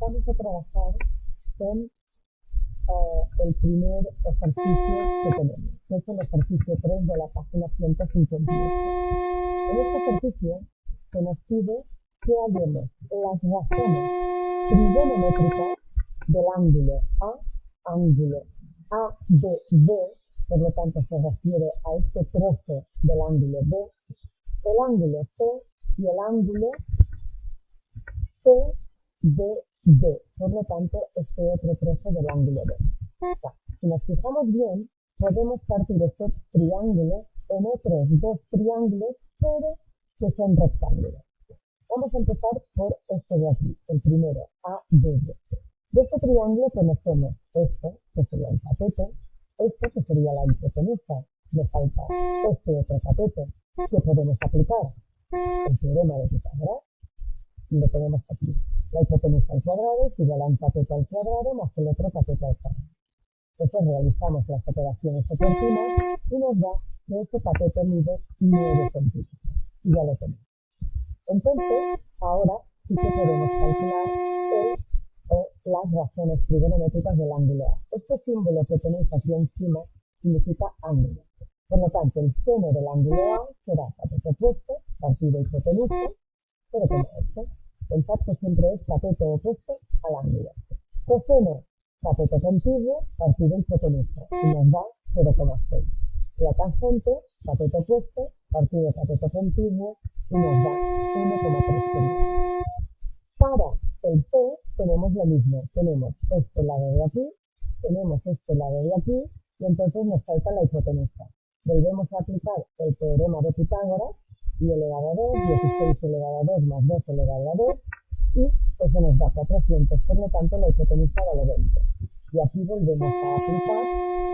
vamos a trabajar con el primer ejercicio que tenemos, que es el ejercicio 3 de la página 158. En este ejercicio se nos pide que hallemos las razones trigonométricas del ángulo ABB, por lo tanto se refiere a este trozo del ángulo B, el ángulo C y el ángulo CDD, por lo tanto este otro trozo del ángulo B. Si nos fijamos bien, podemos partir este triángulo en otros dos triángulos, pero que son rectángulos. Vamos a empezar por este de aquí, el primero, ABB. De este triángulo conocemos esto, que sería el cateto, esto que sería la hipotenusa. Me falta este otro cateto, que podemos aplicar el teorema de Pitágoras, y lo tenemos aquí. La hipotenusa al cuadrado es igual a un cateto al cuadrado más el otro cateto al cuadrado. Entonces realizamos las operaciones oportunas y nos da que este cateto mide 9 centímetros. Y ya lo tenemos. Entonces, ahora sí que podemos calcular las razones trigonométricas del ángulo A. Este símbolo que tenéis aquí encima significa ángulo. Por lo tanto, el seno del ángulo A será cateto opuesto, partido hipotenusa, 0,8. Pensad que siempre es cateto opuesto al ángulo. Coseno, cateto contiguo, partido hipotenusa, y nos da 0,6. La tangente, cateto opuesto, partido cateto contiguo, y nos da 1,3. Para el P tenemos lo mismo. Tenemos este lado de aquí, tenemos este lado de aquí, y entonces nos falta la hipotenusa. Volvemos a aplicar el teorema de Pitágoras, y elevado a 2, 16 elevado a 2 más 2 elevado a 2, y eso nos da 400, por lo tanto la hipotenusa vale 20. Y aquí volvemos a aplicar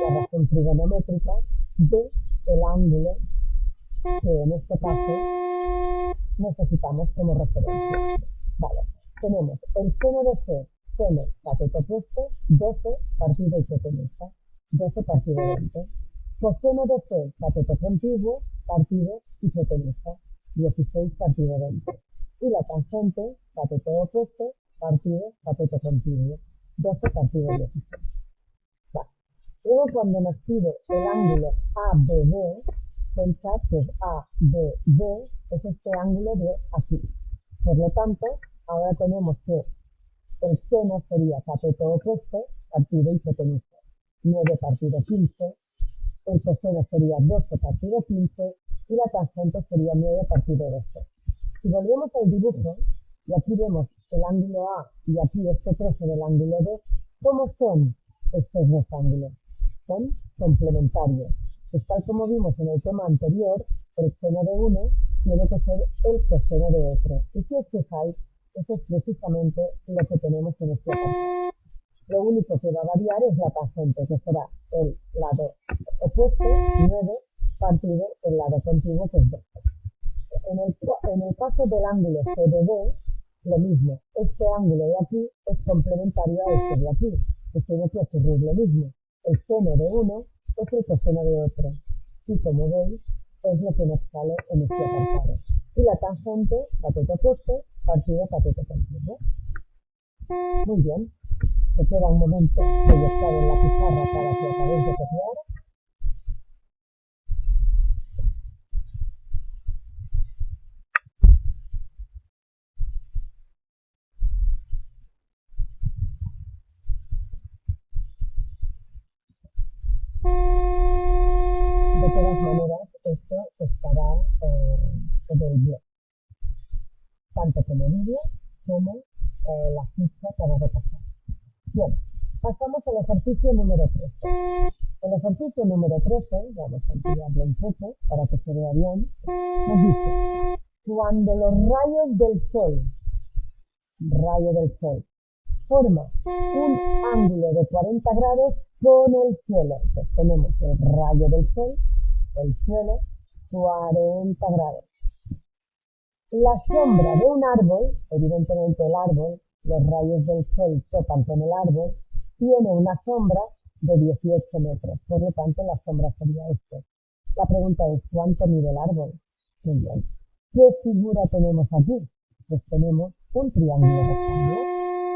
la razón trigonométrica del ángulo que en este caso necesitamos como referencia. Vale, tenemos el seno de C, seno cateto opuesto, 12 partido hipotenusa, 12 partido 20. Coseno de C, cateto contiguo, partido hipotenusa, 16 partido 20. Y la tangente, cateto opuesto, partido cateto contiguo, 12 partido 16. Vale. Luego cuando nos pide el ángulo ABB, pensad que ABB es este ángulo de aquí. Por lo tanto, ahora tenemos que el seno sería cateto opuesto, partido hipotenusa, 9 partido 15, el coseno sería 12 partido 15 y la tangente sería 9 partido 12. Si volvemos al dibujo, y aquí vemos el ángulo A y aquí este trozo del ángulo B, ¿cómo son estos dos ángulos? Son complementarios. Pues tal como vimos en el tema anterior, el seno de uno tiene que ser el coseno de otro. Y si os fijáis, eso es precisamente lo que tenemos en este caso. Lo único que va a variar es la tangente, que será el lado opuesto, 9, partido el lado contiguo, que es 12. En el caso del ángulo CDD, lo mismo. Este ángulo de aquí es complementario a este de aquí. Pues tiene que ocurrir lo mismo. El seno de uno es el coseno de otro. Y como veis, es lo que nos sale en este apartado. Y la tangente, cateto opuesto, partido cateto contiguo. Muy bien. Se queda un momento proyectado en la pizarra para que acabéis de copiar. De todas maneras, esto estará en el blog, tanto como vídeo como la ficha para repasar. Bien, pasamos al ejercicio número 13. El ejercicio número 13, vamos a ampliarlo un poco para que se vea bien, nos dice, cuando los rayos del sol, rayo del sol, forma un ángulo de 40 grados con el suelo. Pues tenemos el rayo del sol, el suelo, 40 grados. La sombra de un árbol, evidentemente el árbol, los rayos del sol tocan con el árbol, tiene una sombra de 18 metros. Por lo tanto, la sombra sería esto. La pregunta es, ¿cuánto mide el árbol? Muy bien. ¿Qué figura tenemos aquí? Pues tenemos un triángulo rectángulo.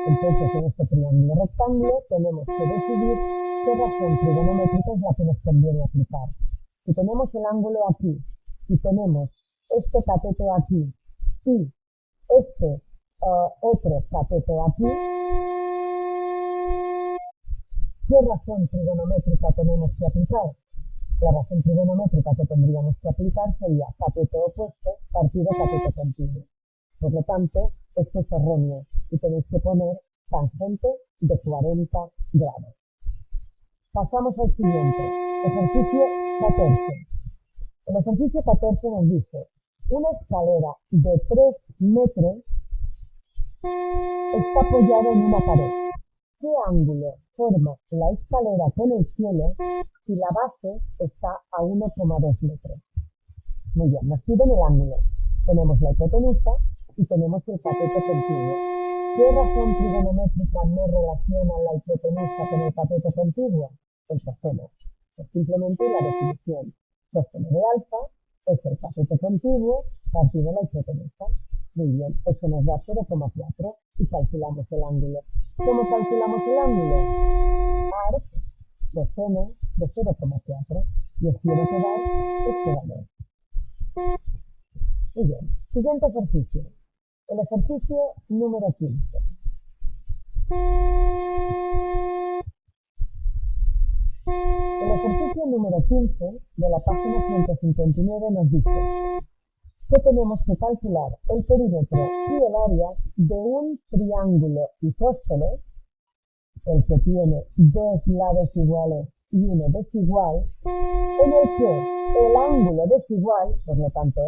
Entonces, en este triángulo rectángulo tenemos que decidir qué razón trigonométrica es la que nos conviene aplicar. Si tenemos el ángulo aquí, y tenemos este cateto aquí, y este otro cateto aquí, ¿qué razón trigonométrica tenemos que aplicar? La razón trigonométrica que tendríamos que aplicar sería cateto opuesto partido cateto continuo. Por lo tanto, esto es erróneo y tenéis que poner tangente de 40 grados. Pasamos al siguiente, ejercicio 14. El ejercicio 14 nos dice, una escalera de 3 metros está apoyada en una pared. ¿Qué ángulo forma la escalera con el cielo si la base está a 1,2 metros? Muy bien, nos piden el ángulo. Tenemos la hipotenusa y tenemos el cateto continuo. ¿Qué razón trigonométrica no relaciona la hipotenusa con el cateto continuo? El coseno. Es simplemente la definición. Coseno de alfa es el cateto continuo partido la hipotenusa. Muy bien, eso nos da 0,4 y calculamos el ángulo. ¿Cómo calculamos el ángulo? Arc coseno de 0,4 y os tiene que dar este valor. Muy bien, siguiente ejercicio. El ejercicio número 15. El ejercicio número 15 de la página 159 nos dice que tenemos que calcular el perímetro y el área de un triángulo isósceles, el que tiene dos lados iguales y uno desigual, en el que el ángulo desigual, por lo tanto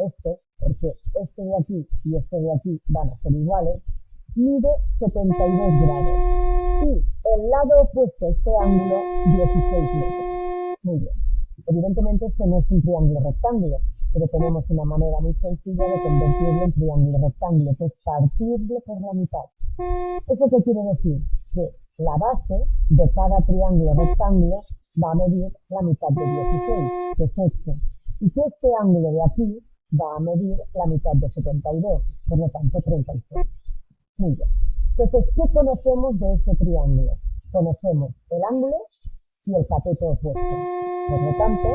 porque este de aquí y este de aquí van a ser iguales, mide 72 grados y el lado opuesto a este ángulo 16 metros. Muy bien. Evidentemente este no es un triángulo rectángulo, pero tenemos una manera muy sencilla de convertirlo en triángulo rectángulo, que es partirlo por la mitad. ¿Eso qué quiere decir? Que la base de cada triángulo rectángulo va a medir la mitad de 16, que es este, y que este ángulo de aquí va a medir la mitad de 72, por lo tanto 36. Muy bien. Entonces, ¿qué conocemos de este triángulo? Conocemos el ángulo y el cateto opuesto. Por lo tanto,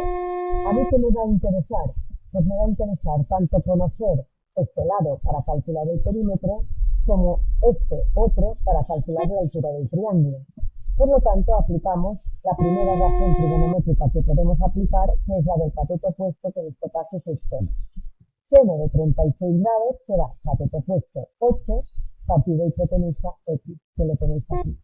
¿a mí qué me va a interesar? Pues me va a interesar tanto conocer este lado para calcular el perímetro como este otro para calcular la altura del triángulo. Por lo tanto, aplicamos la primera razón trigonométrica que podemos aplicar, que es la del cateto opuesto, que en este caso es el seno. Seno de 36 grados será cateto opuesto 8 partido hipotenusa x, que lo tenéis aquí.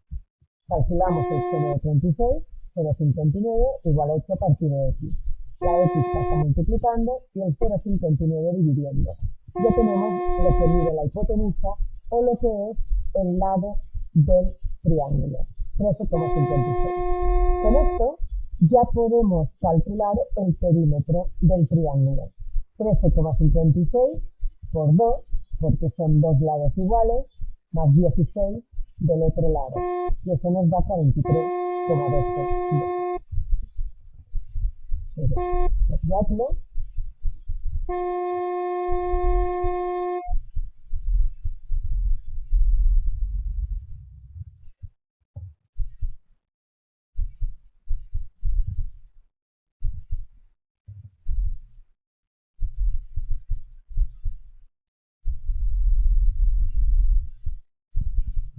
Calculamos el seno de 36, 0,59 igual a 8 partido de x. La x pasa multiplicando y el 0,59 dividiendo. Ya tenemos lo que mide la hipotenusa o lo que es el lado del triángulo, 13,56. Con esto ya podemos calcular el perímetro del triángulo. 13,56 por 2, porque son dos lados iguales, más 16 del otro lado. Y eso nos da 43,12. Copiadlo.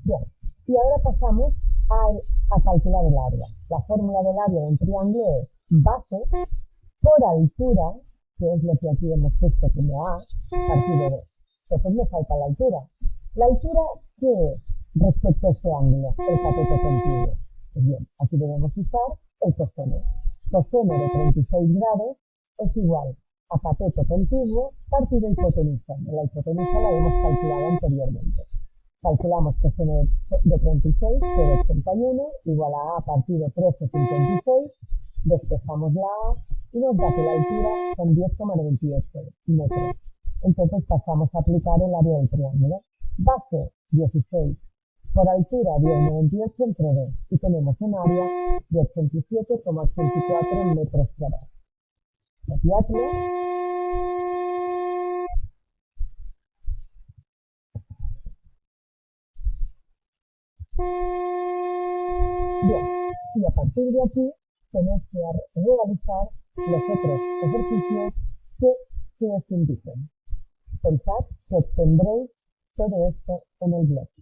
Bien, y ahora pasamos a calcular el área. La fórmula del área de un triángulo es base por altura, que es lo que aquí hemos puesto como A, partido de. Entonces me falta la altura. ¿La altura qué es respecto a este ángulo, el cateto continuo? Pues bien, aquí debemos usar el coseno. Coseno de 36 grados es igual a cateto continuo partido hipotenusa. La hipotenusa la hemos calculado anteriormente. Calculamos coseno de 36, 0,81, igual a partido 13,56, despejamos la A y nos da que la altura son 10,98 metros. Entonces pasamos a aplicar el área del triángulo. Base 16 por altura 10,98 entre 2 y tenemos un área de 87,84 metros cuadrados. Copiadlo. Bien, y a partir de aquí tenéis que realizar los otros ejercicios que se os indiquen. Pensad que obtendréis todo esto en el blog.